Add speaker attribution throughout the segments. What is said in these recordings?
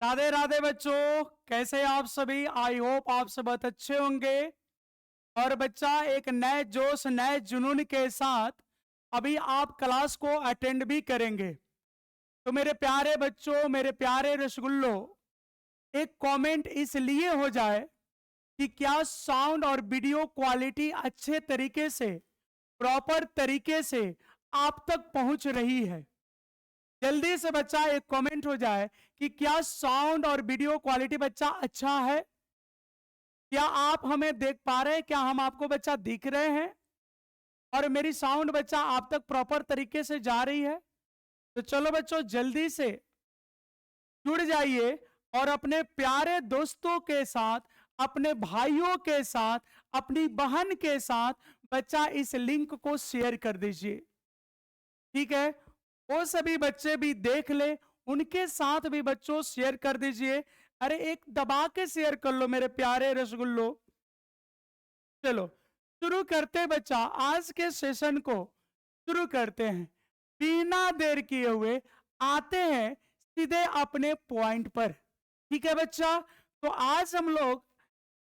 Speaker 1: राधे राधे बच्चों, कैसे आप सभी। आई होप आप सब बहुत अच्छे होंगे। और बच्चा एक नए जोश नए जुनून के साथ अभी आप क्लास को अटेंड भी करेंगे। तो मेरे प्यारे बच्चों, मेरे प्यारे रसगुल्लो, एक कमेंट इसलिए हो जाए कि क्या साउंड और वीडियो क्वालिटी अच्छे तरीके से, प्रॉपर तरीके से आप तक पहुंच रही है। जल्दी से बच्चा एक कमेंट हो जाए कि क्या साउंड और वीडियो क्वालिटी बच्चा अच्छा है। क्या आप हमें देख पा रहे हैं? क्या हम आपको बच्चा दिख रहे हैं? और मेरी साउंड बच्चा आप तक प्रॉपर तरीके से जा रही है? तो चलो बच्चों, जल्दी से जुड़ जाइए और अपने प्यारे दोस्तों के साथ, अपने भाइयों के साथ, अपनी बहन के साथ बच्चा इस लिंक को शेयर कर दीजिए। ठीक है, वो सभी बच्चे भी देख ले, उनके साथ भी बच्चों शेयर कर दीजिए। अरे एक दबा के शेयर कर लो मेरे प्यारे रसगुल्लो। चलो शुरू करते बच्चा, आज के सेशन को शुरू करते हैं। बिना देर किए हुए आते हैं सीधे अपने पॉइंट पर। ठीक है बच्चा, तो आज हम लोग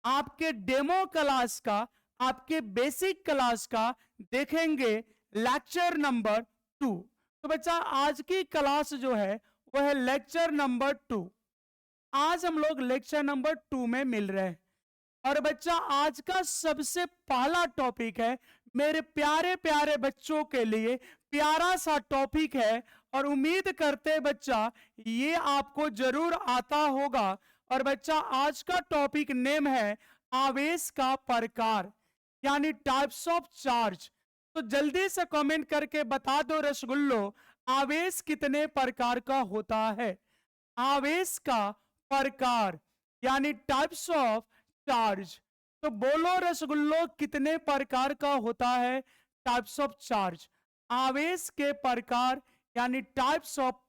Speaker 1: आपके डेमो क्लास का, आपके बेसिक क्लास का देखेंगे लेक्चर नंबर 2। तो बच्चा आज की क्लास जो है वो है लेक्चर नंबर 2। आज हम लोग लेक्चर नंबर 2 में मिल रहे हैं। और बच्चा आज का सबसे पहला टॉपिक है मेरे प्यारे प्यारे बच्चों के लिए, प्यारा सा टॉपिक है और उम्मीद करते बच्चा ये आपको जरूर आता होगा। और बच्चा आज का टॉपिक नेम है आवेश का प्रकार, यानी टाइप्स ऑफ चार्ज। तो जल्दी से कमेंट करके बता दो रसगुल्लो, आवेश कितने प्रकार का होता है। आवेश का प्रकार यानी टाइप्स ऑफ चार्ज। तो बोलो रसगुल्लो, कितने प्रकार का होता है टाइप्स ऑफ चार्ज। आवेश के प्रकार यानी types of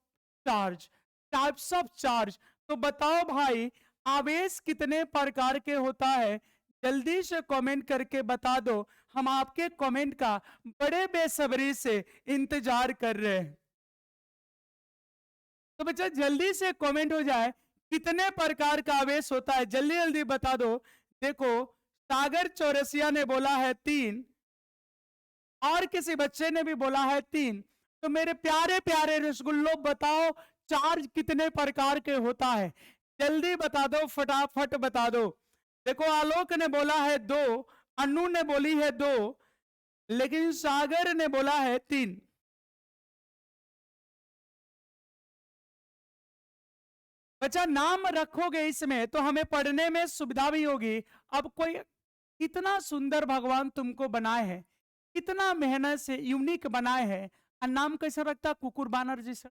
Speaker 1: charge. Types of charge, तो बताओ भाई आवेश कितने प्रकार के होता है। जल्दी से कमेंट करके बता दो, हम आपके कमेंट का बड़े बेसब्री से इंतजार कर रहे हैं। तो बच्चा जल्दी से कमेंट हो जाए, कितने प्रकार का आवेश होता है, जल्दी जल्दी बता दो। देखो, सागर चौरसिया ने बोला है 3 और किसी बच्चे ने भी बोला है 3। तो मेरे प्यारे प्यारे रसगुल्लो बताओ चार्ज कितने प्रकार के होता है, जल्दी बता दो, फटाफट बता दो। देखो, आलोक ने बोला है 2, अनु ने बोली है 2, लेकिन सागर ने बोला है 3। बच्चा नाम रखोगे इसमें तो हमें पढ़ने में सुविधा भी होगी। अब कोई इतना सुंदर भगवान तुमको बनाए हैं, इतना मेहनत से यूनिक बनाए हैं, और नाम कैसे रखता, कुकुर बानर जैसा।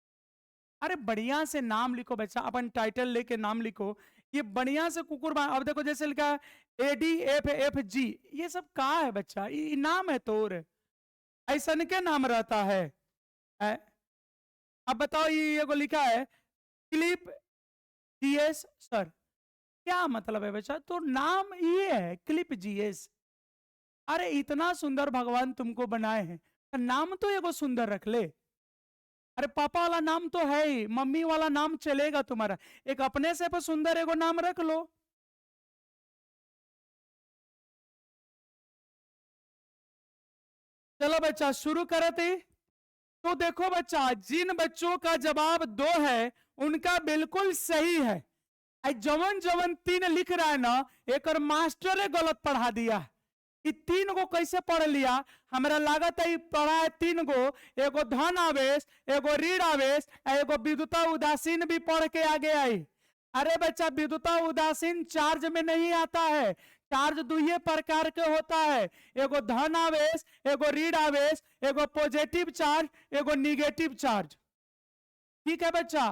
Speaker 1: अरे बढ़िया से नाम लिखो बच्चा, अपन टाइटल लेके नाम लिखो। ये बढ़िया से कुकुर बानर, अब देखो जैसे लिखा है ADFFG, ये सब कहा है बच्चा, ये नाम है तोर, ऐसा नहीं क्या नाम रहता है। अब बताओ, ये को लिखा है क्लिप GS सर, क्या मतलब है बच्चा। तो नाम ये है क्लिप GS। अरे इतना सुंदर भगवान तुमको बनाए हैं, नाम तो एगो सुंदर रख ले। अरे पापा वाला नाम तो है ही, मम्मी वाला नाम चलेगा तुम्हारा, एक अपने से पर सुंदर एगो नाम रख लो। चलो बच्चा शुरू करते। तो देखो बच्चा, जिन बच्चों का जवाब 2 है उनका बिल्कुल सही है। जवन जवन 3 लिख रहा है ना, एक और मास्टर ने गलत पढ़ा दिया। 3 को कैसे पढ़ लिया, हमारा लागत है पढ़ा है 3 को, एगो धन आवेश, एगो ऋण आवेश, एगो विद्युता उदासीन भी पढ़ के आगे आई। अरे बच्चा, विद्युता उदासीन चार्ज में नहीं आता है। चार्ज 2 प्रकार के होता है, एगो धन आवेश, एगो ऋण आवेश, एगो पॉजिटिव चार्ज, एगो निगेटिव चार्ज। ठीक है बच्चा,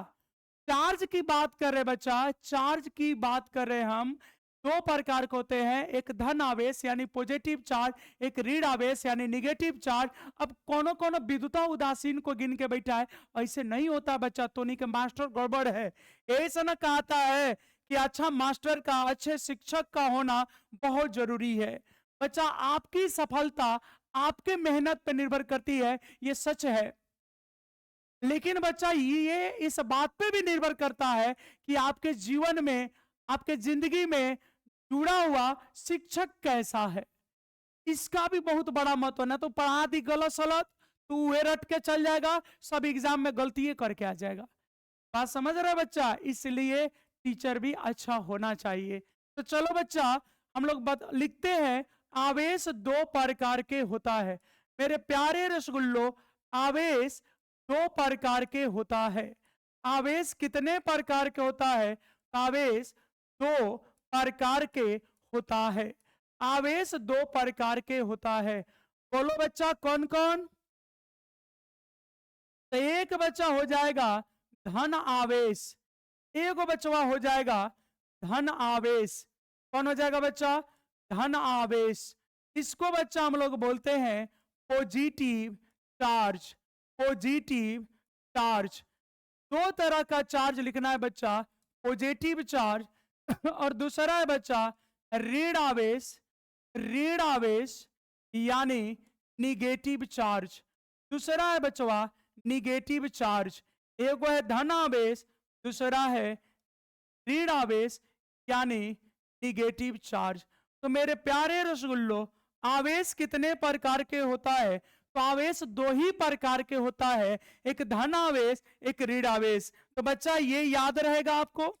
Speaker 1: चार्ज की बात कर रहे बच्चा, चार्ज की बात कर रहे हम। 2 प्रकार के होते हैं, एक धन आवेश यानी पॉजिटिव चार्ज, एक ऋण आवेश यानी निगेटिव चार्ज। अब कोनो कोनो विद्युता उदासीन को गिन के बैठा है, ऐसे नहीं होता बच्चा, तो नहीं के मास्टर गड़बड़ है। ऐसा ना कहता है कि अच्छा मास्टर का, अच्छे शिक्षक का होना बहुत जरूरी है। बच्चा आपकी सफलता आपके मेहनत पर निर्भर करती है, ये सच है। लेकिन बच्चा ये इस बात पे भी निर्भर करता है कि आपके जीवन में, आपके जिंदगी में जुड़ा हुआ शिक्षक कैसा है, इसका भी बहुत बड़ा महत्व है। ना तो पढ़ा दी गलत सलत, तू वे रट के चल जाएगा, सब एग्जाम में गलती करके आ जाएगा। बात समझ रहे बच्चा? इसलिए टीचर भी अच्छा होना चाहिए। तो चलो बच्चा, हम लोग लिखते हैं, आवेश दो प्रकार के होता है। मेरे प्यारे रसगुल्लो, आवेश दो प्रकार के होता है। आवेश कितने प्रकार के होता है? आवेश दो प्रकार के होता है। आवेश दो प्रकार के होता है। बोलो बच्चा कौन कौन? तो एक बच्चा हो जाएगा धन आवेश, एक बचवा हो जाएगा धन आवेश। कौन हो जाएगा बच्चा? धन आवेश। इसको बच्चा हम लोग बोलते हैं पॉजिटिव चार्ज। Positive charge. दो तरह का चार्ज लिखना है बच्चा, पॉजिटिव चार्ज और दूसरा है बच्चा ऋण आवेश। ऋण आवेश यानी निगेटिव चार्ज। दूसरा है बच्चा निगेटिव चार्ज। एक है धन आवेश, दूसरा है ऋण आवेश यानी निगेटिव चार्ज। तो मेरे प्यारे रसगुल्लो, आवेश कितने प्रकार के होता है? तो आवेश दो ही प्रकार के होता है, एक धन आवेश, एक ऋण आवेश। तो बच्चा ये याद रहेगा आपको,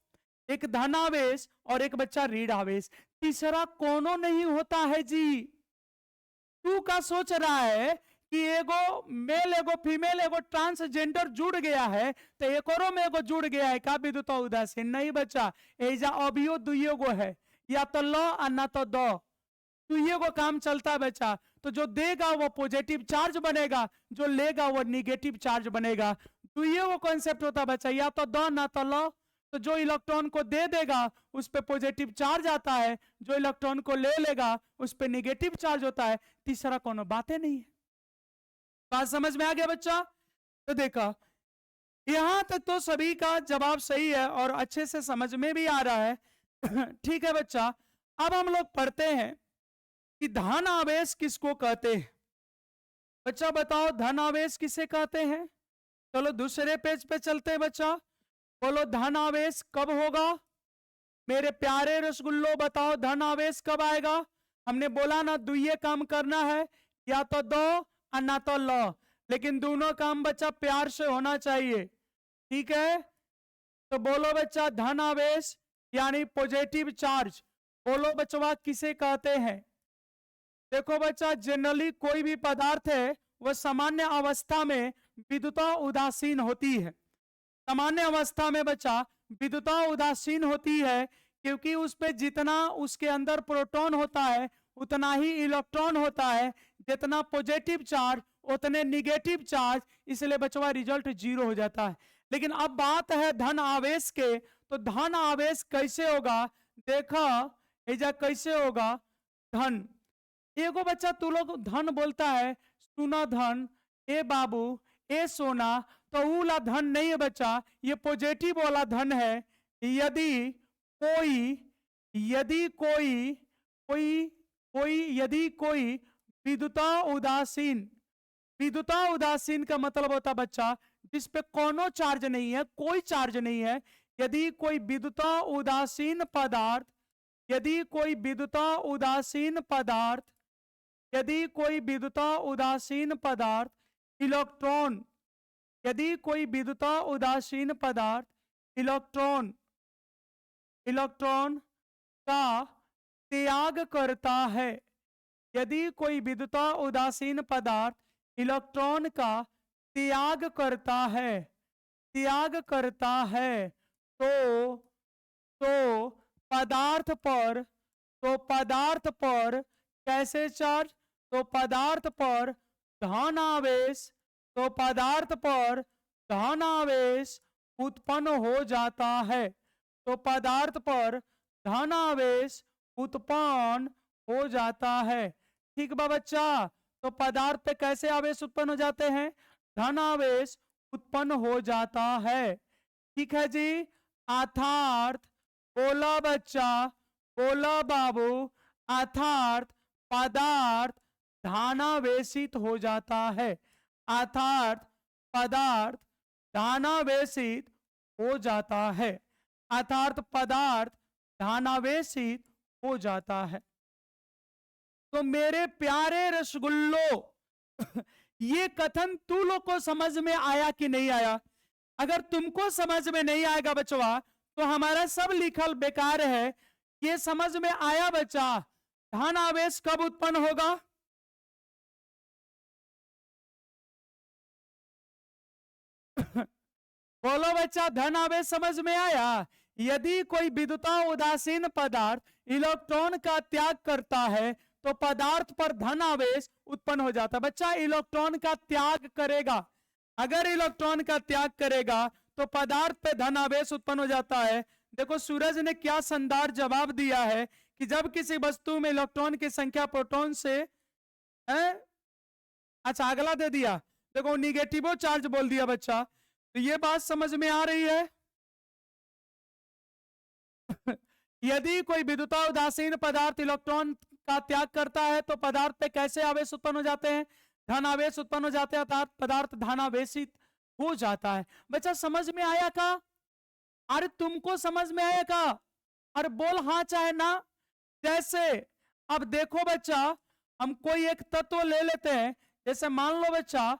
Speaker 1: एक धन आवेश और एक बच्चा ऋण आवेश। तीसरा कोनो नहीं होता है जी। तू का सोच रहा है कि एगो मेल एगो फीमेल एगो ट्रांसजेंडर जुड़ गया है तो एक और में एगो जुड़ गया है का विद्युत उदासीन? नहीं बच्चा, एजा अभियो दुइयो गो है, या तो ल और ना तो द, दुइयो गो काम चलता है बच्चा। तो जो देगा वो पॉजिटिव चार्ज बनेगा, जो लेगा वो निगेटिव चार्ज बनेगा। दुइयो गो कॉन्सेप्ट होता है बच्चा, या तो द ना तो ल। तो जो इलेक्ट्रॉन को दे देगा उस पे पॉजिटिव चार्ज आता है, जो इलेक्ट्रॉन को ले लेगा उस पे निगेटिव चार्ज होता है। तीसरा कोनो बातें नहीं है। बात समझ में आ गया बच्चा? तो देखा, यहां तक तो सभी का जवाब सही है और अच्छे से समझ में भी आ रहा है। ठीक है बच्चा, अब हम लोग पढ़ते हैं कि धन आवेश किसको कहते हैं। बच्चा बताओ धन आवेश किसे कहते हैं? चलो दूसरे पेज पे चलते हैं बच्चा। बोलो धन आवेश कब होगा? मेरे प्यारे रसगुल्लो बताओ धन आवेश कब आएगा? हमने बोला ना दुइये काम करना है, या तो दो और ना तो लो, लेकिन दोनों काम बच्चा प्यार से होना चाहिए। ठीक है, तो बोलो बच्चा धन आवेश यानी पॉजिटिव चार्ज, बोलो बच्चा किसे कहते हैं? देखो बच्चा, जनरली कोई भी पदार्थ है वह सामान्य अवस्था में विद्युता उदासीन होती है। सामान्य अवस्था में बच्चा विद्युता उदासीन होती है, क्योंकि उस पे जितना उसके अंदर प्रोटॉन होता है उतना ही इलेक्ट्रॉन होता है, जितना पॉजिटिव चार्ज उतने निगेटिव चार्ज, इसलिए बच्चा रिजल्ट जीरो हो जाता है। लेकिन अब बात है धन आवेश के, तो धन आवेश कैसे होगा? देखा एजा कैसे होगा धन। एगो बच्चा तू लोग धन बोलता है, सुना धन, ए बाबू, ए सोना, तो वाला धन नहीं है बच्चा, ये पॉजिटिव वाला धन है। यदि कोई यदि कोई कोई कोई यदि कोई विद्युता उदासीन, विद्युता उदासीन का मतलब होता बच्चा जिस पे कोनो चार्ज नहीं है, कोई चार्ज नहीं है। यदि कोई विद्युता उदासीन पदार्थ, यदि कोई विद्युता उदासीन पदार्थ, यदि कोई विद्युता उदासीन पदार्थ इलेक्ट्रॉन, यदि कोई विद्युता उदासीन पदार्थ इलेक्ट्रॉन इलेक्ट्रॉन का त्याग करता है, यदि कोई विद्युता उदासीन पदार्थ इलेक्ट्रॉन का त्याग करता है, त्याग करता है, तो तो पदार्थ पर तो पदार्थ पर कैसे चार्ज? तो पदार्थ पर धन आवेश, तो पदार्थ पर धन आवेश उत्पन्न हो जाता है। तो पदार्थ पर धन आवेश उत्पन्न हो जाता है। ठीक बा बच्चा? तो पदार्थ पे कैसे आवेश उत्पन्न हो जाते हैं? धन आवेश उत्पन्न हो जाता है। ठीक है जी। अर्थात बोला बच्चा, बोला बाबू, अर्थात पदार्थ धनावेशित हो जाता है। अर्थात पदार्थ धनावेशित हो जाता है, अर्थात पदार्थ धनावेशित हो जाता है। तो मेरे प्यारे रसगुल्लो ये कथन तू लोग को समझ में आया कि नहीं आया? अगर तुमको समझ में नहीं आएगा बचवा तो हमारा सब लिखल बेकार है। ये समझ में आया बच्चा, धन आवेश कब उत्पन्न होगा? बोलो बच्चा, धन आवेश समझ में आया? यदि कोई विद्युता उदासीन पदार्थ इलेक्ट्रॉन का त्याग करता है तो पदार्थ पर धन आवेश उत्पन्न हो जाता है। बच्चा इलेक्ट्रॉन का त्याग करेगा, अगर इलेक्ट्रॉन का त्याग करेगा तो पदार्थ पे धन आवेश उत्पन्न हो जाता है। देखो सूरज ने क्या शानदार जवाब दिया है कि जब किसी वस्तु में इलेक्ट्रॉन की संख्या प्रोटॉन से अच्छा अगला दे दिया, देखो निगेटिवो चार्ज बोल दिया बच्चा। तो ये बात समझ में आ रही है? यदि कोई विद्युता उदासीन पदार्थ इलेक्ट्रॉन का त्याग करता है तो पदार्थ पे कैसे आवेश उत्पन्न हो जाते हैं? धन आवेश उत्पन्न हो जाते हैं, अर्थात पदार्थ धनावेशित हो जाता है। बच्चा समझ में आया का? अरे तुमको समझ में आया का? अरे बोल हाँ चाहे ना। जैसे अब देखो बच्चा, हम कोई एक तत्व ले लेते हैं, जैसे मान लो बच्चा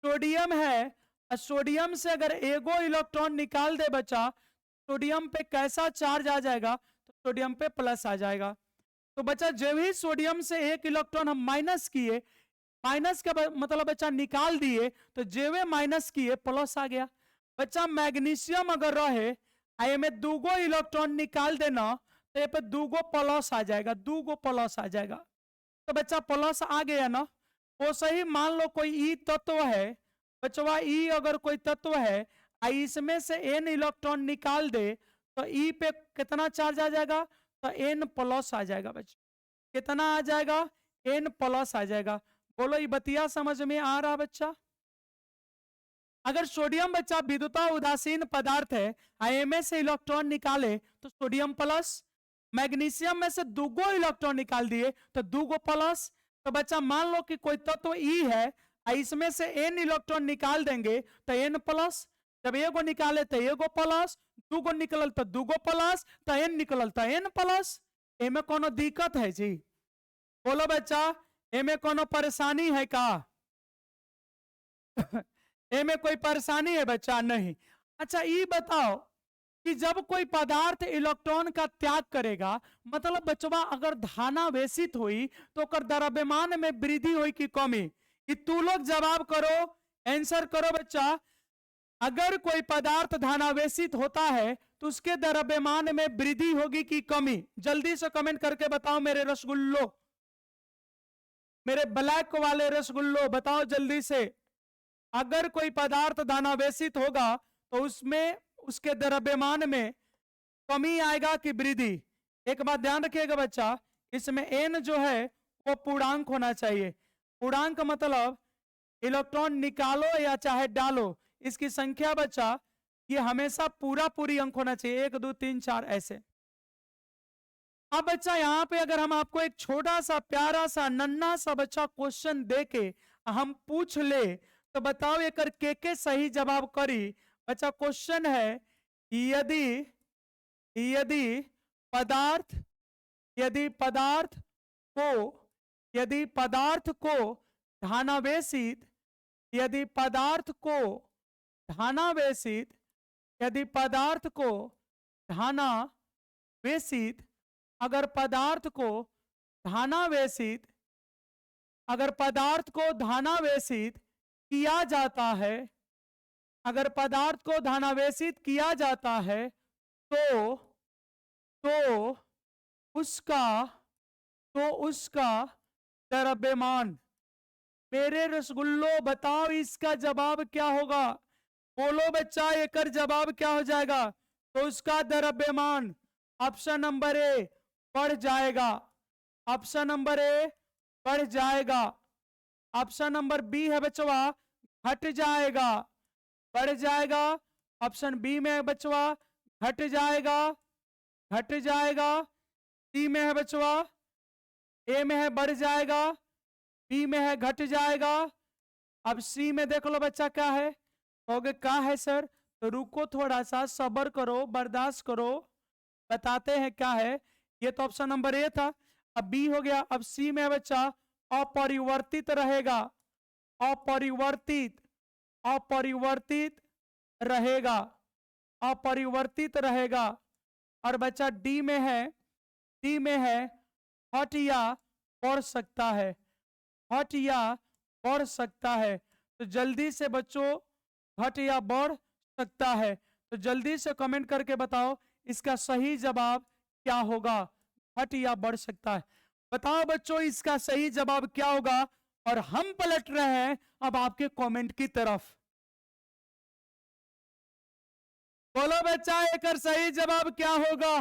Speaker 1: सोडियम है, सोडियम से अगर एगो इलेक्ट्रॉन निकाल दे बच्चा, सोडियम पे कैसा चार्ज आ जाएगा? तो सोडियम पे प्लस आ जाएगा। तो बच्चा जब ही सोडियम से एक इलेक्ट्रॉन हम माइनस किए, माइनस का मतलब बच्चा निकाल दिए, तो जेवे माइनस किए प्लस आ गया। बच्चा मैग्नीशियम अगर रहे आई में दूगो इलेक्ट्रॉन निकाल देना तो ये पे दूगो प्लस आ जाएगा, दूगो प्लस आ जाएगा। तो बच्चा प्लस आ गया ना। वो सही मान लो कोई ई तत्व है बच्चा, ई अगर कोई तत्व है इसमें से एन इलेक्ट्रॉन निकाल दे तो ई पे कितना चार्ज आ जाएगा? तो एन प्लस आ जाएगा बच्चा। कितना आ जाएगा? एन प्लस आ जाएगा। बोलो ये बतिया समझ में आ रहा बच्चा? अगर सोडियम बच्चा विद्युता उदासीन पदार्थ है, आईएमए से इलेक्ट्रॉन निकाले तो सोडियम प्लस, मैग्नीशियम में से दूगो इलेक्ट्रॉन निकाल दिए तो दूगो प्लस। तो बच्चा मान लो कि कोई तत्व ई है, इसमें से एन इलेक्ट्रॉन निकाल देंगे तो एन प्लस, जब एगो निकाले तो एगो प्लस, दूगो निकलल तो दूगो प्लस, तो एन निकलल तो एन प्लस। एमे कोनो दिक्कत है जी? बोलो बच्चा, एमे कोनो परेशानी है का? एमे कोई परेशानी है बच्चा? नहीं। अच्छा ये बताओ कि जब कोई पदार्थ इलेक्ट्रॉन का त्याग करेगा, मतलब बचवा अगर धनावेशित हुई तो कर द्रव्यमान में वृद्धि हुई कि कमी? कि तू लोग जवाब करो, आंसर करो बच्चा। अगर कोई पदार्थ धनावेशित होता है तो उसके द्रव्यमान में वृद्धि होगी कि कमी? जल्दी से कमेंट करके बताओ मेरे रसगुल्लो, मेरे ब्लैक वाले रसगुल्लो बताओ जल्दी से। अगर कोई पदार्थ धनावेशित होगा तो उसमें उसके द्रव्यमान में कमी आएगा कि वृद्धि? एक बात ध्यान रखिएगा बच्चा, इसमें एन जो है वो पूर्णांक होना चाहिए। पूर्णांक मतलब इलेक्ट्रॉन निकालो या चाहे डालो, इसकी संख्या बच्चा ये हमेशा पूरा पूरी अंक होना चाहिए, 1 2 3 4 ऐसे। अब बच्चा यहाँ पे अगर हम आपको एक छोटा सा प्यारा सा नन्ना सा बच्चा क्वेश्चन देके हम पूछ ले तो बताओ एक के सही जवाब करी? बच्चा क्वेश्चन है, यदि यदि पदार्थ यदि पदार्थ को यदि पदार्थ को धनावेशित यदि पदार्थ को धनावेशित यदि पदार्थ को धनावेशित अगर पदार्थ को धनावेशित अगर पदार्थ को धनावेशित किया जाता है अगर पदार्थ को धनावेशित किया जाता है तो उसका द्रव्यमान, मेरे रसगुल्लो बताओ इसका जवाब क्या होगा? बोलो बच्चा एक जवाब क्या हो जाएगा? तो उसका द्रव्यमान ऑप्शन नंबर ए बढ़ जाएगा, ऑप्शन नंबर ए बढ़ जाएगा, ऑप्शन नंबर बी है बचवा घट जाएगा, बढ़ जाएगा। ऑप्शन बी में है बचवा घट जाएगा, घट जाएगा। सी में है बचवा, ए में है बढ़ जाएगा, बी में है घट जाएगा। अब सी में देख लो बच्चा क्या है, कहोगे क्या है सर? तो रुको, थोड़ा सा सब्र करो, बर्दाश्त करो, बताते हैं क्या है। ये तो ऑप्शन नंबर ए था। अब बी हो गया। अब सी में बच्चा अपरिवर्तित रहेगा, अपरिवर्तित, अपरिवर्तित रहेगा, अपरिवर्तित रहेगा। और बच्चा डी में है, डी में है हट या बढ़ सकता है, हट या बढ़ सकता है। तो जल्दी से बच्चों घट या बढ़ सकता है, तो जल्दी से कमेंट करके बताओ इसका सही जवाब क्या होगा। घट या बढ़ सकता है, बताओ बच्चों इसका सही जवाब क्या होगा। और हम पलट रहे हैं अब आपके कमेंट की तरफ। बोलो बच्चा एक सही जवाब क्या होगा।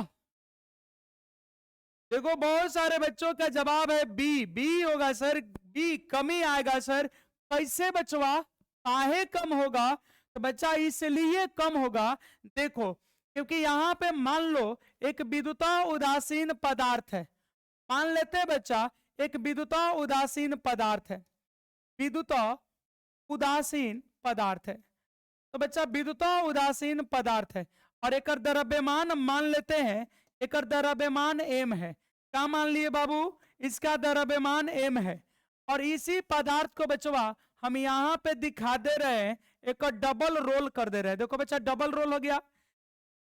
Speaker 1: देखो बहुत सारे बच्चों का जवाब है बी, बी होगा सर, बी कमी आएगा सर। कैसे बचवा, काहे कम होगा? तो बच्चा इसलिए कम होगा, देखो क्योंकि यहां पे मान लो एक विद्युता उदासीन पदार्थ है, मान लेते बच्चा एक विद्युता उदासीन पदार्थ है, विद्युता उदासीन पदार्थ है। तो बच्चा विद्युता उदासीन पदार्थ है और एक द्रव्यमान मान लेते हैं, एक द्रव्यमान एम है। क्या मान लिए बाबू? इसका द्रव्यमान एम है। और इसी पदार्थ को बचवा हम यहाँ पे दिखा दे रहे हैं, एक डबल रोल कर दे रहे हैं। देखो बच्चा डबल रोल हो गया।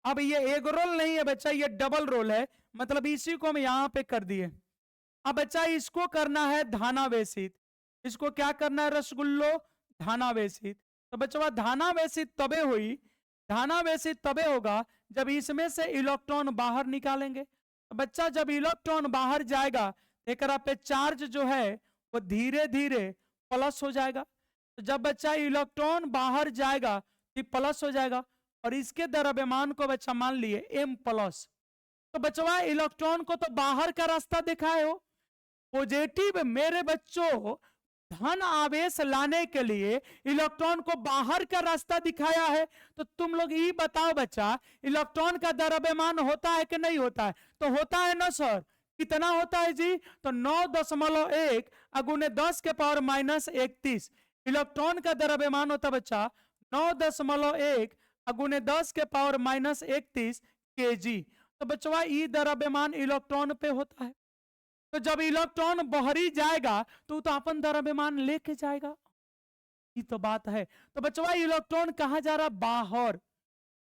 Speaker 1: अब ये एक रोल नहीं है बच्चा, ये डबल रोल है, मतलब इसी को हम यहाँ पे कर दिए। अब बच्चा इसको करना है धानावेशित, इसको क्या करना है रसगुल्लो? धानावेशित। तो बच्चा धानावेशित तबे हुई, धानावेशित तबे होगा जब इसमें से इलेक्ट्रॉन बाहर निकालेंगे। तो बच्चा जब इलेक्ट्रॉन बाहर जाएगा एक पे चार्ज जो है वो धीरे धीरे प्लस हो जाएगा। तो जब बच्चा इलेक्ट्रॉन बाहर जाएगा तो प्लस हो जाएगा और इसके द्रव्यमान को बच्चा मान लिए एम प्लस। तो बच्चा इलेक्ट्रॉन को तो बाहर का रास्ता दिखाए हो, पॉजिटिव मेरे बच्चों धन आवेश लाने के लिए इलेक्ट्रॉन को बाहर का रास्ता दिखाया है। तो तुम लोग ये बताओ बच्चा इलेक्ट्रॉन का द्रव्यमान होता है कि नहीं होता है? तो होता है ना सर। कितना होता है जी? तो 9.1 अगुने 10 के पावर -31 इलेक्ट्रॉन का द्रव्यमान होता बच्चा 9.1 अगुने 10 के पावर -31 kg। तो बच्चा ये द्रव्यमान इलेक्ट्रॉन पे होता है। तो जब इलेक्ट्रॉन बहरी जाएगा तो अपन द्रव्यमान लेके जाएगा, ये तो बात है। तो बच्चा इलेक्ट्रॉन कहाँ जा रहा? बाहर।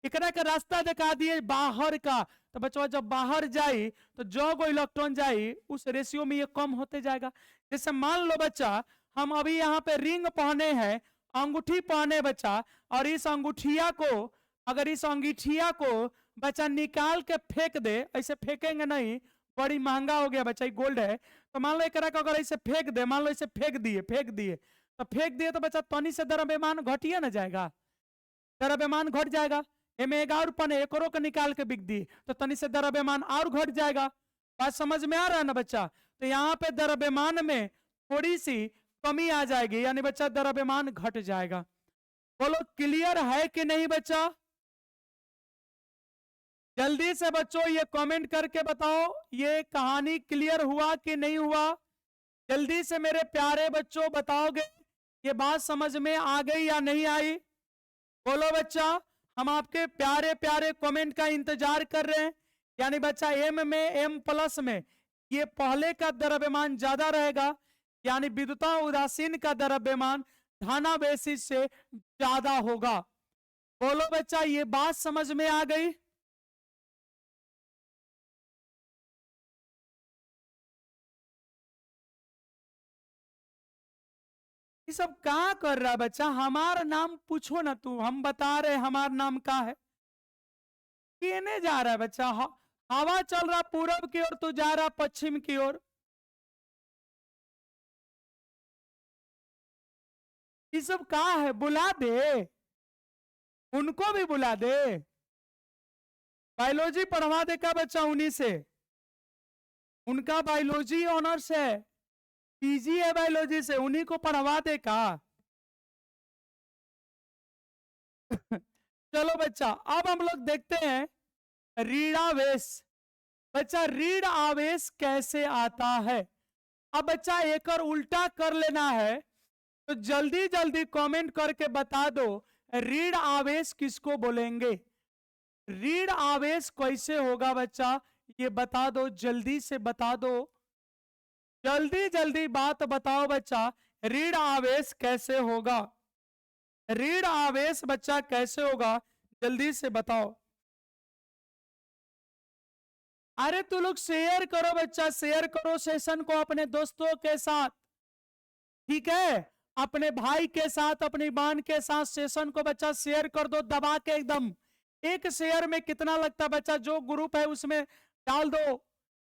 Speaker 1: एकरा का रास्ता दिखा दिए बाहर का। तो बच्चा जब बाहर जाए तो जो वो इलेक्ट्रॉन जाए उस रेशियो में ये कम होते जाएगा। जैसे मान लो बच्चा हम अभी यहाँ पे रिंग पहने हैं, अंगूठी पहने बच्चा, और इस अंगूठिया को अगर इस अंगूठिया को बच्चा निकाल के फेंक दे, ऐसे फेंकेंगे नहीं, बड़ी महंगा हो गया बच्चा, गोल्ड है। तो मान लो एक अगर इसे फेंक दे, मान लो इसे फेंक दिए, फेंक दिए तो फेंक दिए तो बच्चा तनी से द्रव्यमान घटिया ना जाएगा, द्रव्यमान घट जाएगा। एमे 11 एक को निकाल के बिक दिए तो तनी से द्रव्यमान और घट जाएगा। बात समझ में आ रहा है ना बच्चा? तो यहाँ पे द्रव्यमान में थोड़ी सी कमी आ जाएगी, यानी बच्चा द्रव्यमान घट जाएगा। बोलो क्लियर है कि नहीं बच्चा? जल्दी से बच्चों ये कमेंट करके बताओ ये कहानी क्लियर हुआ कि नहीं हुआ। जल्दी से मेरे प्यारे बच्चों बताओगे ये बात समझ में आ गई या नहीं आई? बोलो बच्चा, हम आपके प्यारे प्यारे कमेंट का इंतजार कर रहे हैं। यानी बच्चा एम में एम प्लस में ये पहले का द्रव्यमान ज्यादा रहेगा, यानी विद्युता उदासीन का द्रव्यमान धानावेशित से ज्यादा होगा। बोलो बच्चा ये बात समझ में आ गई? ये सब कहा कर रहा बच्चा? हमारा नाम पूछो ना, तू हम बता रहे हमारा नाम का है। कहने जा रहा है बच्चा? हवा चल रहा पूरब की ओर, तू जा रहा पश्चिम की ओर। ये सब कहा है? बुला दे, उनको भी बुला दे, बायोलॉजी पढ़वा दे का बच्चा उन्हीं से, उनका बायोलॉजी ऑनर्स है, पीजी है बायोलॉजी से, उन्हीं को पढ़वा दे का। चलो बच्चा अब हम लोग देखते हैं रीढ़ावेश। बच्चा रीढ़ आवेश कैसे आता है? अब बच्चा एक और उल्टा कर लेना है, तो जल्दी जल्दी कमेंट करके बता दो ऋण आवेश किसको बोलेंगे? ऋण आवेश कैसे होगा बच्चा, ये बता दो, जल्दी से बता दो, जल्दी जल्दी बात बताओ बच्चा, ऋण आवेश कैसे होगा? ऋण आवेश बच्चा कैसे होगा, जल्दी से बताओ। अरे तू लोग शेयर करो बच्चा, शेयर करो सेशन को अपने दोस्तों के साथ, ठीक है? अपने भाई के साथ, अपनी बहन के साथ सेशन को बच्चा शेयर कर दो दबा के एकदम। एक शेयर में कितना लगता है बच्चा? जो ग्रुप है उसमें डाल दो,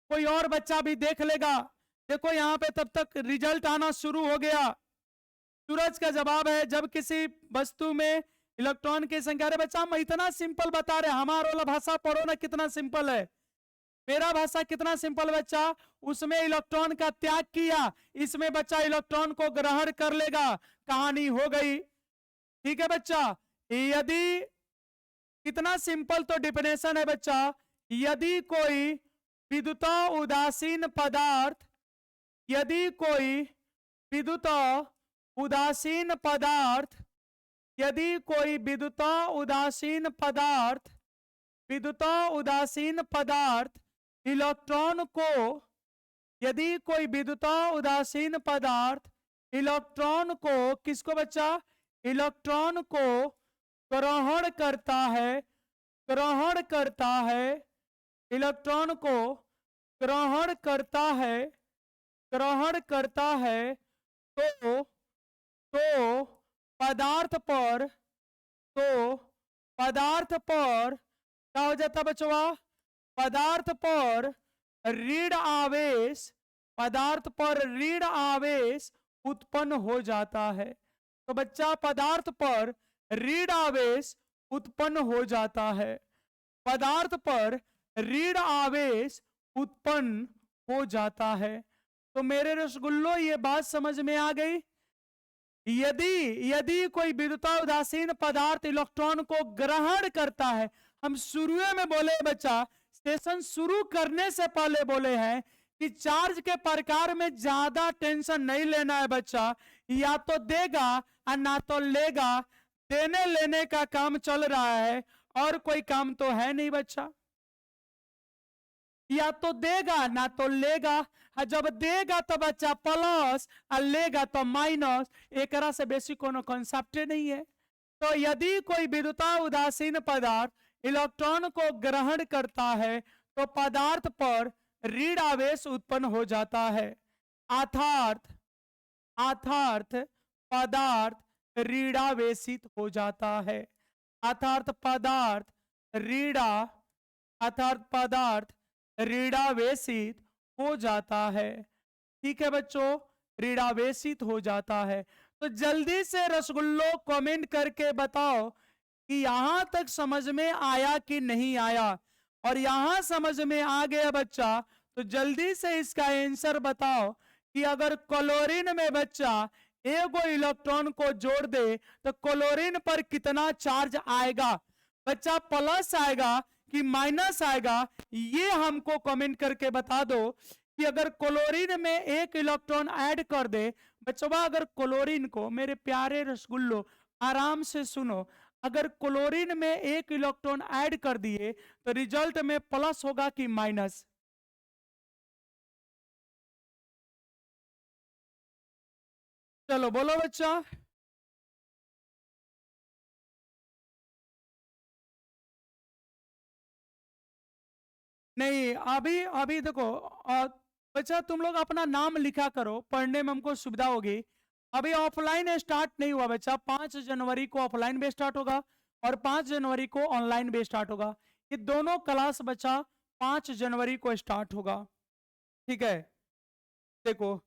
Speaker 1: कोई और बच्चा भी देख लेगा। देखो यहाँ पे तब तक रिजल्ट आना शुरू हो गया। सूरज का जवाब है, जब किसी वस्तु में इलेक्ट्रॉन की संख्या। अरे बच्चा हम इतना सिंपल बता रहे, हमारा वाला भाषा पढ़ो ना, कितना सिंपल है। मेरा भाषा कितना सिंपल बच्चा, उसमें इलेक्ट्रॉन का त्याग किया, इसमें बच्चा इलेक्ट्रॉन को ग्रहण कर लेगा, कहानी हो गई। ठीक है बच्चा, यदि कितना सिंपल तो डिफिनेशन है बच्चा, यदि कोई विद्युत उदासीन पदार्थ, यदि कोई विद्युत उदासीन पदार्थ, यदि कोई विद्युत उदासीन पदार्थ, विद्युत उदासीन पदार्थ इलेक्ट्रॉन को, यदि कोई विद्युत उदासीन पदार्थ इलेक्ट्रॉन को, किसको बच्चा? इलेक्ट्रॉन को ग्रहण करता है, ग्रहण करता है, इलेक्ट्रॉन को ग्रहण करता है, ग्रहण करता है, तो पदार्थ पर, तो पदार्थ पर क्या हो जाता बच्चों? पदार्थ पर ऋण आवेश, पदार्थ पर ऋण आवेश उत्पन्न हो जाता है। तो बच्चा पदार्थ पर ऋण आवेश उत्पन्न हो जाता है, पदार्थ पर ऋण आवेश उत्पन्न हो जाता है। तो मेरे रसगुल्लो ये बात समझ में आ गई? यदि कोई विद्युत उदासीन पदार्थ इलेक्ट्रॉन को ग्रहण करता है, हम शुरू में बोले बच्चा, सेशन शुरू करने से पहले बोले हैं कि चार्ज के प्रकार में ज्यादा टेंशन नहीं लेना है बच्चा, या तो देगा और ना तो लेगा, देने लेने का काम चल रहा है और कोई काम तो है नहीं बच्चा। या तो देगा ना तो लेगा, जब देगा तो बच्चा प्लस और लेगा तो माइनस, एक से बेसी कोनो कॉन्सेप्ट नहीं है। तो यदि कोई विद्युत उदासीन पदार्थ इलेक्ट्रॉन को ग्रहण करता है तो पदार्थ पर ऋण आवेश उत्पन्न हो जाता है, अर्थात पदार्थ ऋणावेशित हो जाता है, अर्थात पदार्थ ऋणावेशित हो जाता है। ठीक है बच्चों, ऋणावेशित हो जाता है। तो जल्दी से रसगुल्लो कमेंट करके बताओ कि यहां तक समझ में आया कि नहीं आया, और यहां समझ में आ गया बच्चा तो जल्दी से इसका आंसर बताओ कि अगर क्लोरीन में बच्चा एगो इलेक्ट्रॉन को जोड़ दे तो क्लोरीन पर कितना चार्ज आएगा बच्चा, प्लस आएगा कि माइनस आएगा, ये हमको कमेंट करके बता दो। कि अगर क्लोरीन में एक इलेक्ट्रॉन ऐड कर दे बच्चों, अगर क्लोरीन को, मेरे प्यारे रसगुल्लो आराम से सुनो, अगर क्लोरीन में एक इलेक्ट्रॉन ऐड कर दिए तो रिजल्ट में प्लस होगा कि माइनस? चलो बोलो बच्चा। नहीं, अभी अभी देखो बच्चा, तुम लोग अपना नाम लिखा करो, पढ़ने में हमको सुविधा होगी। अभी ऑफलाइन स्टार्ट नहीं हुआ बच्चा, 5 जनवरी को ऑफलाइन भी स्टार्ट होगा और 5 जनवरी को ऑनलाइन भी स्टार्ट होगा। ये दोनों क्लास बच्चा 5 जनवरी को स्टार्ट होगा। ठीक है, देखो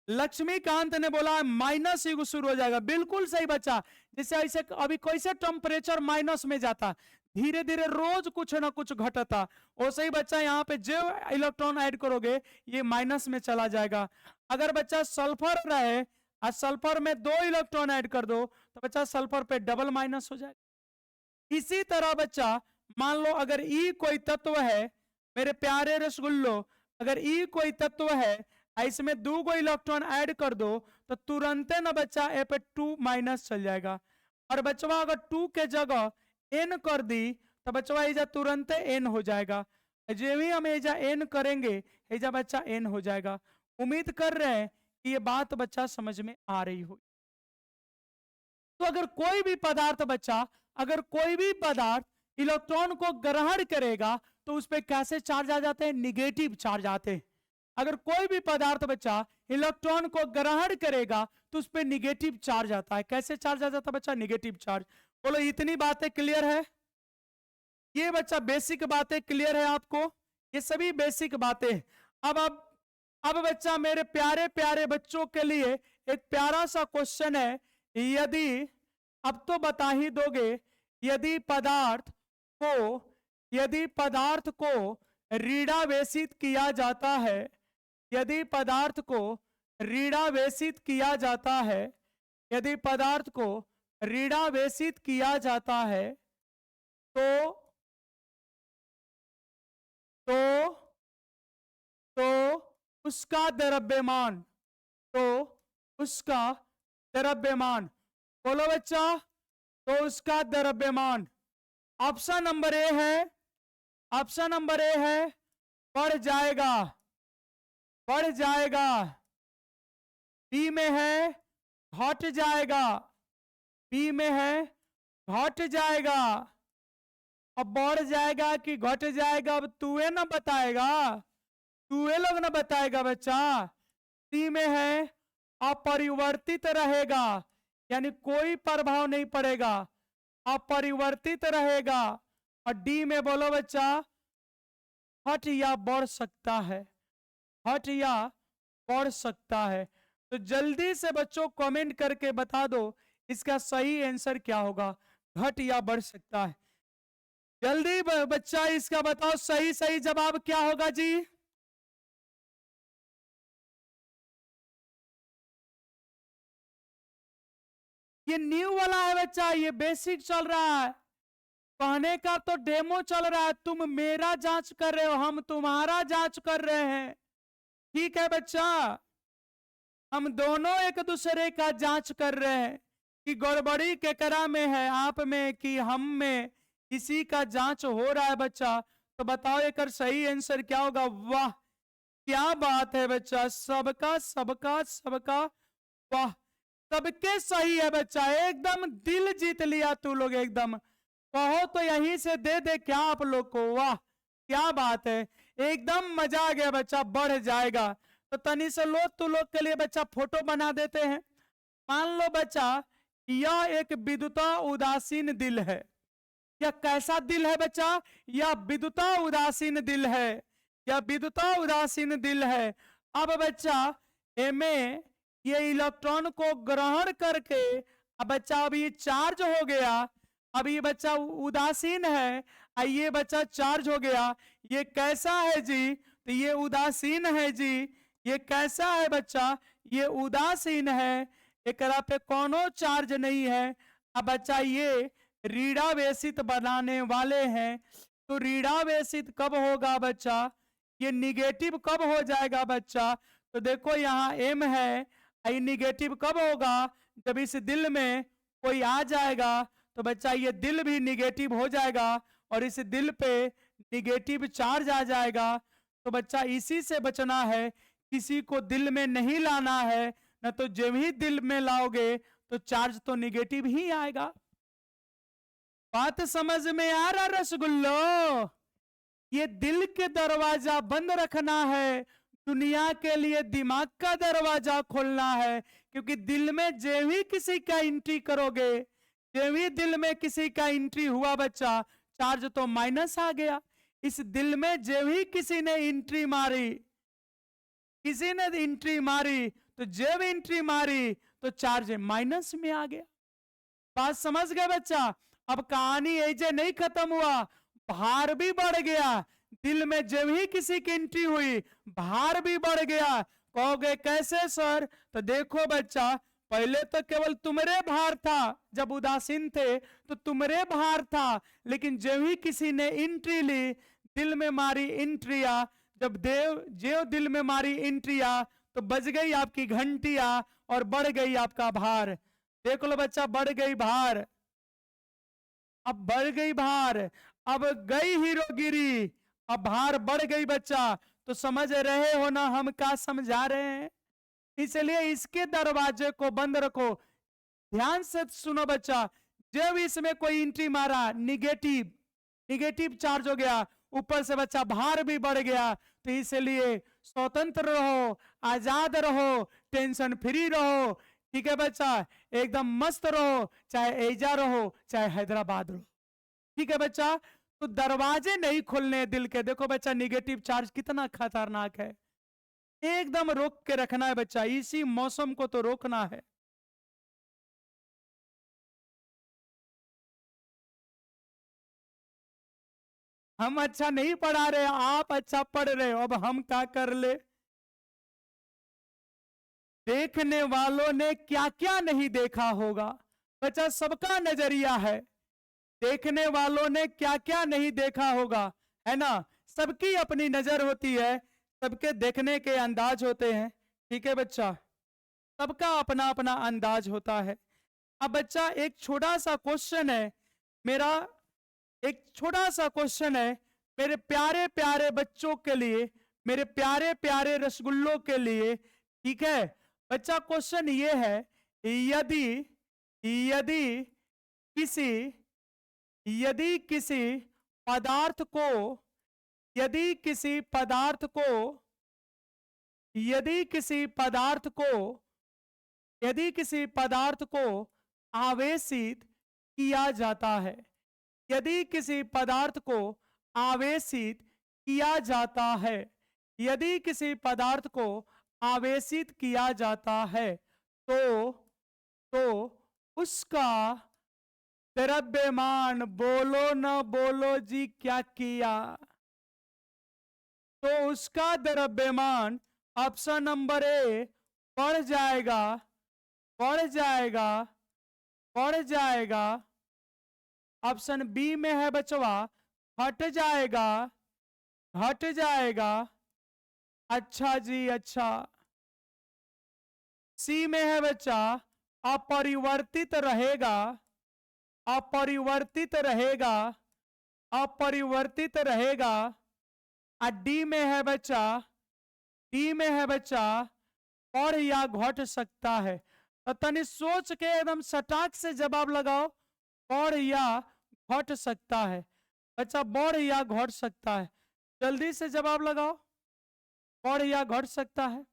Speaker 1: लक्ष्मीकांत ने बोला माइनस ही शुरू हो जाएगा, बिल्कुल सही बच्चा। जैसे ऐसे अभी कैसे टेम्परेचर माइनस में जाता, धीरे धीरे रोज कुछ ना कुछ घटता, वैसे ही बच्चा यहाँ पे जो इलेक्ट्रॉन ऐड करोगे ये माइनस में चला जाएगा। अगर बच्चा सल्फर रहे और सल्फर में 2 इलेक्ट्रॉन ऐड कर दो तो बच्चा सल्फर पे डबल माइनस हो जाएगा। इसी तरह बच्चा मान लो अगर ई कोई तत्व है, मेरे प्यारे रसगुल्लो, अगर ई कोई तत्व है, इसमें 2 इलेक्ट्रॉन ऐड कर दो तो तुरंत ना बच्चा ए पे 2 माइनस चल जाएगा। और बचवा अगर 2 के जगह n कर दी तो बचवा एजा तुरंत n हो जाएगा। जो भी हम एजा n करेंगे एजा बच्चा n हो जाएगा। उम्मीद कर रहे हैं कि ये बात बच्चा समझ में आ रही हो। तो अगर कोई भी पदार्थ बच्चा, अगर कोई भी पदार्थ इलेक्ट्रॉन को ग्रहण करेगा तो उस पर कैसे चार्ज आ जाते हैं? निगेटिव चार्ज आते हैं। अगर कोई भी पदार्थ बच्चा इलेक्ट्रॉन को ग्रहण करेगा तो उस पर निगेटिव चार्ज आता है। कैसे चार्ज आ जाता है बच्चा? Negative charge. बोलो इतनी बातें क्लियर है? ये बच्चा बेसिक बातें क्लियर है आपको? ये सभी बेसिक बातें। अब बच्चा मेरे प्यारे प्यारे बच्चों के लिए एक प्यारा सा क्वेश्चन है। यदि, अब तो बता ही दोगे, यदि पदार्थ को ऋणावेशित किया जाता है, यदि पदार्थ को ऋणावेशित किया जाता है, यदि पदार्थ को ऋणावेशित किया जाता है तो उसका द्रव्यमान, बोलो बच्चा, तो उसका द्रव्यमान ऑप्शन नंबर ए है बढ़ जाएगा। बी में है घट जाएगा। अब बढ़ जाएगा कि घट जाएगा अब तूए ना बताएगा, तूए लोग ना बताएगा बच्चा। सी में है अपरिवर्तित रहेगा, यानी कोई प्रभाव नहीं पड़ेगा, अपरिवर्तित रहेगा। और डी में बोलो बच्चा हट या बढ़ सकता है। तो जल्दी से बच्चों कमेंट करके बता दो इसका सही आंसर क्या होगा। घट या बढ़ सकता है। जल्दी बच्चा इसका बताओ सही जवाब क्या होगा जी। ये न्यू वाला है बच्चा, ये बेसिक चल रहा है। कहने का तो डेमो चल रहा है, तुम मेरा जांच कर रहे हो, हम तुम्हारा जांच कर रहे हैं। ठीक है बच्चा, हम दोनों एक दूसरे का जांच कर रहे हैं कि गड़बड़ी केकरा में है, आप में कि हम में, इसी का जांच हो रहा है बच्चा। तो बताओ एक सही आंसर क्या होगा। वाह क्या बात है बच्चा, सबका वाह सबके सही है बच्चा, एकदम दिल जीत लिया तू लोग एकदम। कहो तो यहीं से दे दे क्या आप लोग को। वाह क्या बात है, एकदम मजा आ गया बच्चा। बढ़ जाएगा तो तनी से लो तू लोग के लिए बच्चा फोटो बना देते हैं। मान लो बच्चा यह एक विद्युता उदासीन दिल है। यह कैसा दिल है बच्चा? यह विद्युता उदासीन दिल है, यह विद्युता उदासीन दिल है। अब बच्चा में ये इलेक्ट्रॉन को ग्रहण करके अब बच्चा अब ये चार्ज हो गया। अब ये बच्चा उदासीन है, ये बच्चा चार्ज हो गया। ये कैसा है जी? तो ये उदासीन है जी। ये कैसा है बच्चा? ये उदासीन है, एकरा पे कोनो चार्ज नहीं है। अब बच्चा ये ऋणावेशित बनाने वाले हैं। तो ऋणावेशित कब होगा बच्चा? ये निगेटिव कब हो जाएगा बच्चा? तो देखो यहाँ m है, ये निगेटिव कब होगा? जब इस दिल में कोई आ जाएगा तो बच्चा ये दिल भी निगेटिव हो जाएगा और इस दिल पे निगेटिव चार्ज आ जाएगा। तो बच्चा इसी से बचना है, किसी को दिल में नहीं लाना है, न तो जब ही दिल में लाओगे तो चार्ज तो निगेटिव ही आएगा। बात समझ में आ रहा रसगुल्लो? ये दिल के दरवाजा बंद रखना है, दुनिया के लिए दिमाग का दरवाजा खोलना है। क्योंकि दिल में जब ही किसी का एंट्री करोगे, जब ही दिल में किसी का एंट्री हुआ बच्चा, चार्ज तो माइनस आ गया। इस दिल में जब ही किसी ने एंट्री मारी, तो जब एंट्री मारी तो चार्ज माइनस में आ गया। बात समझ गए बच्चा? अब कहानी ऐसे नहीं खत्म हुआ, भार भी बढ़ गया। दिल में जब ही किसी की एंट्री हुई भार भी बढ़ गया। कहोगे कैसे सर? तो देखो बच्चा, पहले तो केवल तुम्हारे भार था, जब उदासीन थे तो तुम्हारे भार था। लेकिन जब ही किसी ने एंट्री ली, दिल में मारी एंट्रिया, जब दिल में मारी एंट्रिया तो बज गई आपकी घंटिया और बढ़ गई आपका भार। देख लो बच्चा, बढ़ गई भार। अब बढ़ गई भार, अब गई हीरोगिरी, अब भार बढ़ गई बच्चा। तो समझ रहे हो ना हम क्या समझा रहे हैं? इसलिए इसके दरवाजे को बंद रखो। ध्यान से सुनो बच्चा, जब इसमें कोई एंट्री मारा, निगेटिव, निगेटिव चार्ज हो गया, ऊपर से बच्चा भार भी बढ़ गया। तो इसलिए स्वतंत्र रहो, आजाद रहो, टेंशन फ्री रहो। ठीक है बच्चा, एकदम मस्त रहो, चाहे एजा रहो चाहे हैदराबाद रहो। ठीक है बच्चा, तो दरवाजे नहीं खुलने दिल के। देखो बच्चा, निगेटिव चार्ज कितना खतरनाक है, एकदम रोक के रखना है बच्चा, इसी मौसम को तो रोकना है। हम अच्छा नहीं पढ़ा रहे, आप अच्छा पढ़ रहे हो, अब हम क्या कर ले? देखने वालों ने क्या क्या नहीं देखा होगा। बच्चा, सबका नजरिया है, देखने वालों ने क्या क्या नहीं देखा होगा, है ना? सबकी अपनी नजर होती है, सबके देखने के अंदाज होते हैं। ठीक है बच्चा, सबका अपना अपना अंदाज होता है। अब बच्चा, एक छोटा सा क्वेश्चन है मेरा, एक छोटा सा क्वेश्चन है मेरे प्यारे प्यारे बच्चों के लिए, मेरे प्यारे प्यारे रसगुल्लों के लिए। ठीक है बच्चा, क्वेश्चन ये है, यदि यदि किसी यदि किसी पदार्थ को यदि किसी पदार्थ को यदि किसी पदार्थ को यदि किसी पदार्थ को आवेशित किया जाता है, यदि किसी पदार्थ को आवेशित किया जाता है, यदि किसी पदार्थ को आवेशित किया जाता है, तो उसका द्रव्यमान, बोलो न बोलो जी, क्या किया? तो उसका द्रव्यमान, ऑप्शन नंबर ए, बढ़ जाएगा, बढ़ जाएगा, बढ़ जाएगा। ऑप्शन बी में है बचवा, घट जाएगा, घट जाएगा। अच्छा जी, अच्छा। सी में है बच्चा, अपरिवर्तित रहेगा, अपरिवर्तित रहेगा, अपरिवर्तित रहेगा। डी में है बच्चा, डी में है बच्चा, बढ़ या घट सकता है। तो तनी सोच के एकदम सटाक से जवाब लगाओ, बढ़ या घट सकता है। बच्चा, बढ़ या घट सकता है, जल्दी से जवाब लगाओ, बढ़ या घट सकता है।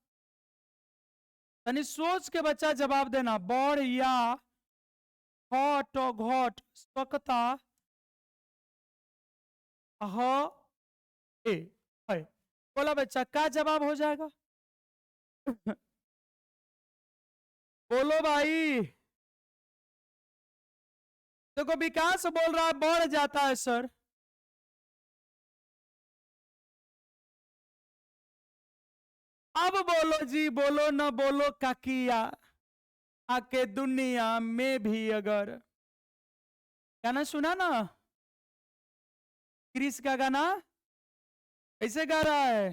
Speaker 1: तनी सोच के बच्चा जवाब देना, बढ़ या घट सकता है। बोला बच्चा, क्या जवाब हो जाएगा? बोलो भाई। देखो विकास बोल रहा है बढ़ जाता है सर। अब बोलो जी, बोलो न बोलो काकिया, आके दुनिया में भी अगर। गाना सुना ना, क्रिस का गाना ऐसे गा रहा है।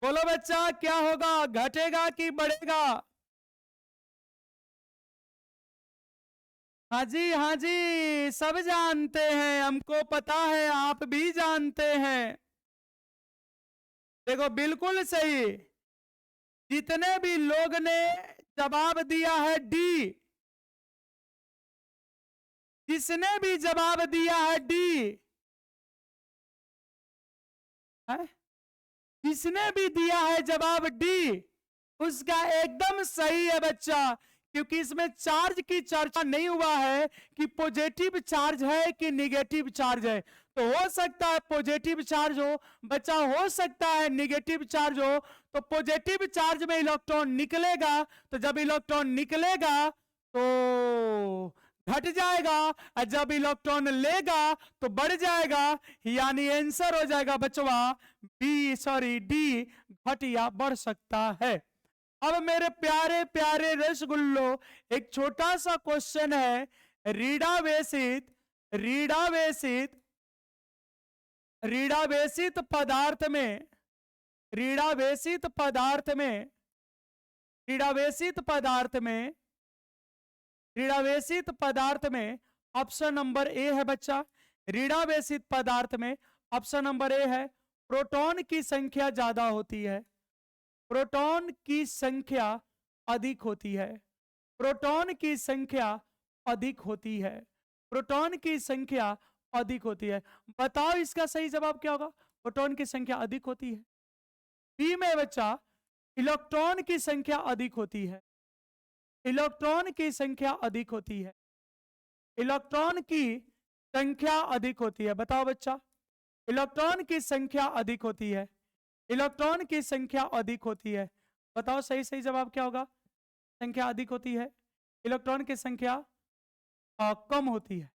Speaker 1: बोलो बच्चा, क्या होगा, घटेगा कि बढ़ेगा? हाँ जी, हाँ जी, सब जानते हैं, हमको पता है, आप भी जानते हैं। देखो बिल्कुल सही, जितने भी लोग ने जवाब दिया है डी, जिसने भी जवाब दिया है डी है, जिसने भी दिया है जवाब डी, उसका एकदम सही है बच्चा। क्योंकि इसमें चार्ज की चर्चा नहीं हुआ है कि पॉजिटिव चार्ज है कि निगेटिव चार्ज है। तो हो सकता है पॉजिटिव चार्ज हो बच्चा, हो सकता है निगेटिव चार्ज हो। तो पॉजिटिव चार्ज में इलेक्ट्रॉन निकलेगा, तो जब इलेक्ट्रॉन निकलेगा तो घट जाएगा, और जब इलेक्ट्रॉन लेगा तो बढ़ जाएगा। यानी आंसर हो जाएगा बचवा बी, सॉरी डी, घट या बढ़ सकता है। अब मेरे प्यारे प्यारे रसगुल्लो, एक छोटा सा क्वेश्चन है, रीडावेशित रीडावेशित रीडावेशित पदार्थ में रीडावेशित पदार्थ में रीडावेशित पदार्थ में रीडावेशित पदार्थ में ऑप्शन नंबर ए है बच्चा, ऋणावेशित पदार्थ में ऑप्शन नंबर ए है, प्रोटॉन की संख्या ज्यादा होती है, प्रोटॉन की संख्या अधिक होती है, प्रोटॉन की संख्या अधिक होती है, प्रोटॉन की संख्या अधिक होती है। बताओ इसका सही जवाब क्या होगा? प्रोटॉन की संख्या अधिक होती है। बी में बच्चा, इलेक्ट्रॉन की संख्या अधिक होती है, इलेक्ट्रॉन की संख्या अधिक होती है, इलेक्ट्रॉन की संख्या अधिक होती है। बताओ बच्चा, इलेक्ट्रॉन की संख्या अधिक होती है, इलेक्ट्रॉन की संख्या अधिक होती है। बताओ सही सही जवाब क्या होगा? संख्या अधिक होती है, इलेक्ट्रॉन की संख्या कम होती है,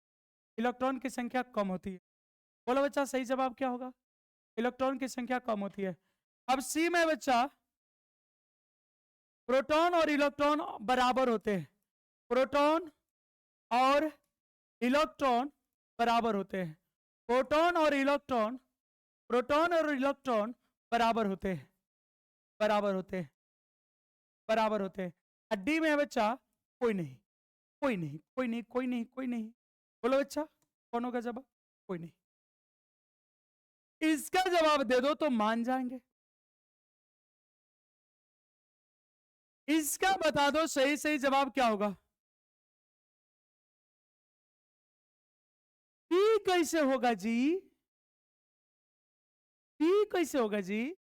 Speaker 1: इलेक्ट्रॉन की संख्या कम होती है। बोलो बच्चा सही जवाब क्या होगा? इलेक्ट्रॉन की संख्या कम होती है। अब सी में बच्चा, प्रोटॉन और इलेक्ट्रॉन बराबर होते हैं, प्रोटॉन और इलेक्ट्रॉन बराबर होते हैं, प्रोटॉन और इलेक्ट्रॉन, प्रोटॉन और इलेक्ट्रॉन बराबर होते हैं, बराबर होते हैं, बराबर होते हैं। हड्डी में है बच्चा, कोई नहीं, कोई नहीं, कोई नहीं, कोई नहीं, कोई नहीं। बोलो बच्चा कौन होगा जवाब? कोई नहीं। इसका जवाब दे दो तो मान जाएंगे। इसका बता दो सही सही जवाब क्या होगा? ई कैसे होगा जी? ई कैसे होगा जी?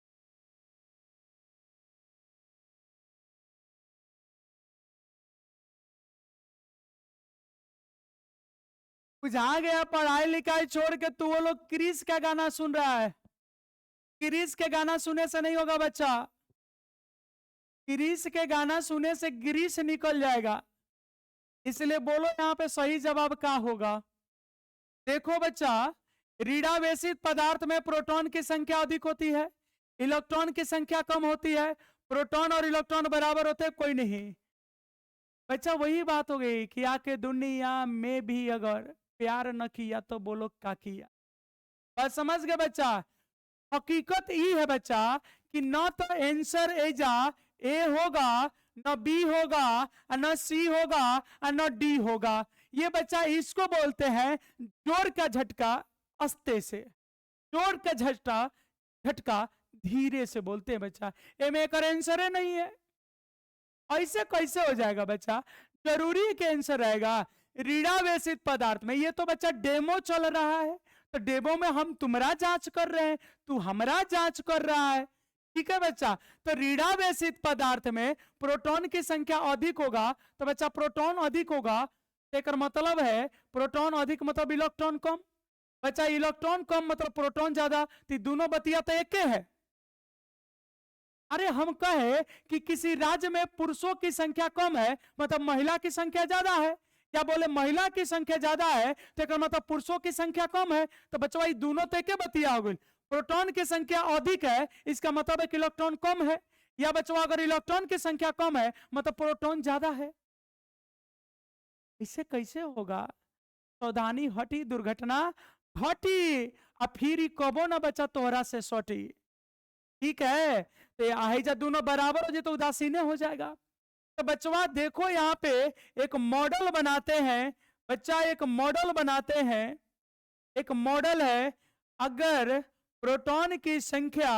Speaker 1: कुछ आ गया पढ़ाई लिखाई छोड़ के तू वो लोग क्रिस का गाना सुन रहा है। क्रिस के गाना सुनने से नहीं होगा बच्चा, क्रिस के गाना सुनने से ग्रीस निकल जाएगा। इसलिए बोलो यहाँ पे सही जवाब क्या होगा? देखो बच्चा, ऋणावेशित पदार्थ में प्रोटॉन की संख्या अधिक होती है, इलेक्ट्रॉन की संख्या कम होती है, प्रोटॉन और इलेक्ट्रॉन बराबर होते हैं, कोई नहीं। बच्चा वही बात हो गई कि आके दुनिया में भी अगर प्यार न किया तो बोलो क्या किया। बस समझ गए बच्चा? हकीकत ये है बच्चा कि न तो आंसर एजा ए होगा, न बी होगा, न सी होगा, न डी होगा। ये बच्चा इसको बोलते हैं जोर का झटका अस्ते से, जोर का झटका झटका धीरे से बोलते हैं बच्चा। ए में एक आंसर नहीं है, ऐसे कैसे हो जाएगा बच्चा? जरूरी है कि आंसर रहेगा ऋणावेशित पदार्थ में। ये तो बच्चा डेमो चल रहा है, तो डेमो में हम तुम्हारा जांच कर रहे हैं, तू हमारा जांच कर रहा है। ठीक है बच्चा? तो ऋणावेशित पदार्थ में प्रोटॉन की संख्या अधिक होगा, तो बच्चा प्रोटॉन अधिक होगा, एक मतलब है प्रोटॉन अधिक मतलब इलेक्ट्रॉन कम। बच्चा इलेक्ट्रॉन कम मतलब प्रोटॉन ज्यादा, तो दोनों बतिया तो एक है। अरे हम कहे कि किसी राज्य में पुरुषों की संख्या कम है मतलब महिला की संख्या ज्यादा है, क्या बोले महिला की संख्या ज्यादा है तो मतलब पुरुषों की संख्या कम है, तो बच्चों भाई दोनों तो एक बतिया हो गई। प्रोटॉन की संख्या अधिक है इसका मतलब है कि इलेक्ट्रॉन कम है, या बच्चों अगर इलेक्ट्रॉन की संख्या कम है मतलब प्रोटॉन ज्यादा है। इसे कैसे होगा? सावधानी हटी दुर्घटना घटी, अब फिर कबो ना बच्चा तोहरा से सटी। ठीक है? तो आहिजा दोनों बराबर हो जाए तो उदासीन हो जाएगा। तो बच्चवा देखो यहाँ पे एक मॉडल बनाते हैं, बच्चा एक मॉडल बनाते हैं, एक मॉडल है। अगर प्रोटॉन की संख्या,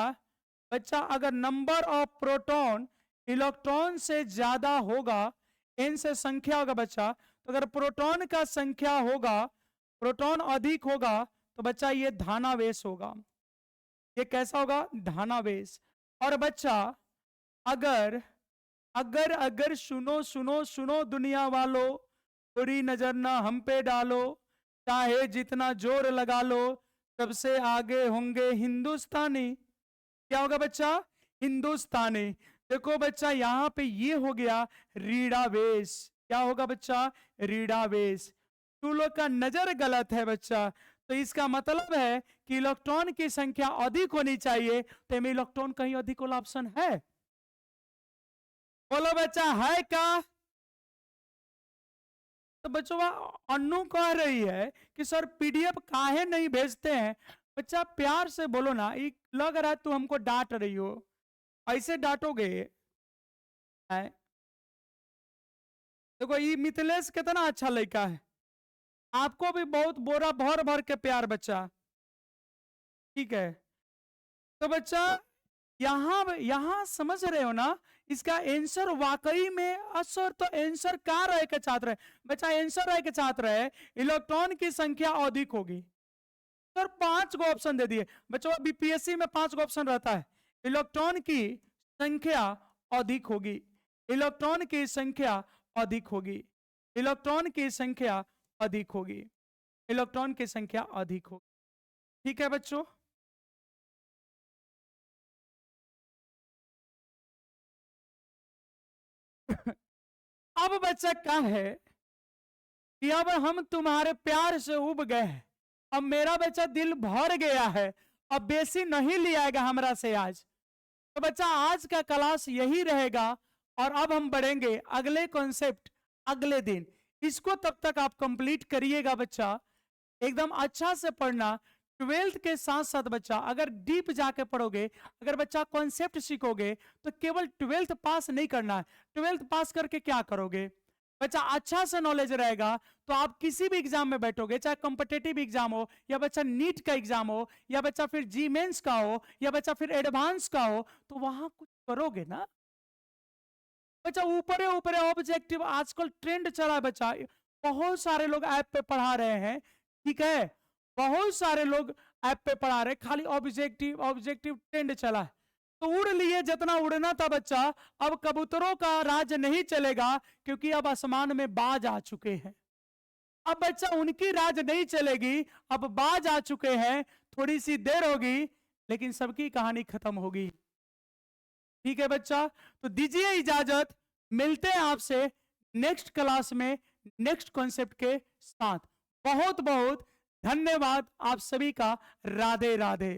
Speaker 1: बच्चा अगर नंबर ऑफ प्रोटॉन इलेक्ट्रॉन से ज्यादा होगा, एन से संख्या होगा बच्चा, तो अगर प्रोटॉन का संख्या होगा, प्रोटॉन अधिक होगा, तो बच्चा ये धानावेश होगा। ये कैसा होगा? धानावेश। और बच्चा अगर अगर अगर सुनो सुनो सुनो दुनिया वालों, बुरी नजर ना हम पे डालो, चाहे जितना जोर लगा लो, सबसे आगे होंगे हिंदुस्तानी। क्या होगा बच्चा? हिंदुस्तानी। देखो बच्चा यहाँ पे ये हो गया रीड़ावेश। क्या होगा बच्चा? रीड़ावेश। तू लोग का नजर गलत है बच्चा, तो इसका मतलब है कि इलेक्ट्रॉन की संख्या अधिक होनी चाहिए, तो में इलेक्ट्रॉन कहीं अधिक वाला ऑप्शन है? बोलो बच्चा है क्या? तो बच्चों अन्नू कह रही है कि सर पीडीएफ काहे नहीं भेजते हैं। बच्चा प्यार से बोलो ना, ये लग रहा है तू हमको डांट रही हो, ऐसे डांटोगे? है? देखो ये मिथिलेश कितना अच्छा लड़का है, आपको भी बहुत बोरा भर भर के प्यार बच्चा। ठीक है, तो बच्चा यहां समझ रहे हो ना, इसका आंसर वाकई में असर तो आंसर क्या रहे के छात्र है बच्चा, आंसर रहे के छात्र है इलेक्ट्रॉन की संख्या अधिक होगी। सर 5 गो ऑप्शन दे दिए बच्चों, बीपीएससी में 5 गो ऑप्शन रहता है। इलेक्ट्रॉन की संख्या अधिक होगी, इलेक्ट्रॉन की संख्या अधिक होगी, इलेक्ट्रॉन की संख्या अधिक होगी, इलेक्ट्रॉन की संख्या अधिक होगी। ठीक है बच्चों, अब बच्चा क्या है कि अब हम तुम्हारे प्यार से उब गए हैं, अब मेरा बच्चा दिल भर गया है, अब बेसी नहीं लियाएगा हमरा से आज। तो बच्चा आज का क्लास यही रहेगा, और अब हम बढ़ेंगे अगले कॉन्सेप्ट अगले दिन। इसको तब तक आप कंप्लीट करिएगा बच्चा, एकदम अच्छा से पढ़ना। 12th के साथ साथ बच्चा अगर डीप जाके पढ़ोगे, अगर बच्चा कॉन्सेप्ट सीखोगे, तो केवल 12th पास नहीं करना है। 12th पास करके क्या करोगे बच्चा, अच्छा से नॉलेज रहेगा तो आप किसी भी एग्जाम में बैठोगे, चाहे कॉम्पिटेटिव एग्जाम हो, या बच्चा नीट का एग्जाम हो, या बच्चा फिर जी मेंस का हो, या बच्चा फिर एडवांस का हो, तो वहां कुछ करोगे ना बच्चा। ऊपरे ऊपरे ऑब्जेक्टिव आजकल ट्रेंड चला है बच्चा, बहुत सारे लोग ऐप पे पढ़ा रहे हैं। ठीक है, बहुत सारे लोग ऐप पे पढ़ा रहे, खाली ऑब्जेक्टिव ऑब्जेक्टिव ट्रेंड चला है। तो उड़ लिए जितना उड़ना था बच्चा, अब कबूतरों का राज नहीं चलेगा, क्योंकि अब आसमान में बाज आ चुके हैं। अब बच्चा उनकी राज नहीं चलेगी, अब बाज आ चुके हैं, थोड़ी सी देर होगी लेकिन सबकी कहानी खत्म होगी। ठीक है बच्चा, तो दीजिए इजाजत, मिलते हैं आपसे नेक्स्ट क्लास में नेक्स्ट कॉन्सेप्ट के साथ। बहुत बहुत धन्यवाद आप सभी का, राधे राधे।